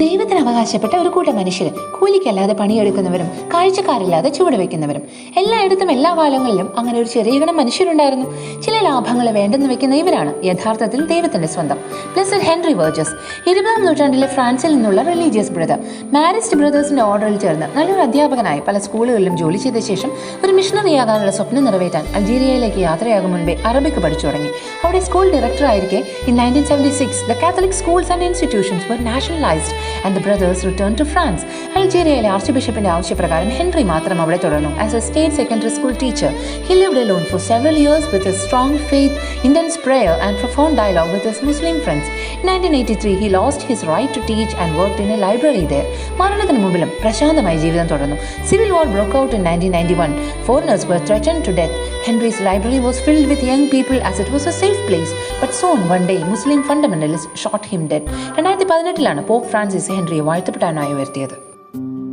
ദൈവത്തിന് അവകാശപ്പെട്ട ഒരു കൂട്ടം മനുഷ്യർ, കൂലിക്കല്ലാതെ പണിയെടുക്കുന്നവരും കാഴ്ചക്കാരില്ലാതെ ചുവടുവെക്കുന്നവരും. എല്ലായിടത്തും എല്ലാ കാലങ്ങളിലും അങ്ങനെ ഒരു ചെറിയ ഗണം മനുഷ്യരുണ്ടായിരുന്നു. ചില ലാഭങ്ങൾ വേണ്ടെന്ന് വെക്കുന്ന ഇവരാണ് യഥാർത്ഥത്തിൽ ദൈവത്തിന്റെ സ്വന്തം. ബ്ലെസഡ് ഹെൻറി വേർജസ് 20-ാം നൂറ്റാണ്ടിലെ ഫ്രാൻസിൽ നിന്നുള്ള റിലീജിയസ് ബ്രദർ. മാരിസ്റ്റ് ബ്രദേഴ്സിന്റെ ഓർഡറിൽ ചേർന്ന് നല്ലൊരു അധ്യാപകനായി പല സ്കൂളുകളിലും ജോലി ചെയ്ത ശേഷം ഒരു മിഷണറിയാകാനുള്ള സ്വപ്നം നിറവേറ്റാൻ അൾജീരിയയിലേക്ക് യാത്രയാകും മുൻപേ അറബിക് പഠിച്ചു തുടങ്ങി. അവിടെ school ഡയറക്ടറായിരിക്കെ in 1976 the Catholic schools and institutions were nationalized and the brothers returned to France. അൾജീരിയയിലെ ആർച്ച് ബിഷപ്പിന്റെ ആവശ്യപ്രകാരം ഹെൻറി മാത്രം അവിടെ തുടർന്നു. As a state secondary school teacher, he lived alone for several years with his strong faith, intense prayer and profound dialogue with his Muslim friends. In 1983, he lost his right to teach and worked in a library there. മരണത്തിന് മുമ്പിലും പ്രശാന്തമായ ജീവിതം തുടർന്നു. Civil war broke out in 1991. Foreigners were threatened to death. Henry's library was filled with young people as it was a safe place. But soon, one day, Muslim fundamentalists shot him dead. 2018 pope Francis ഹെൻറിയെ വാഴ്ത്തപ്പെടാനായി ഉയർത്തിയത്.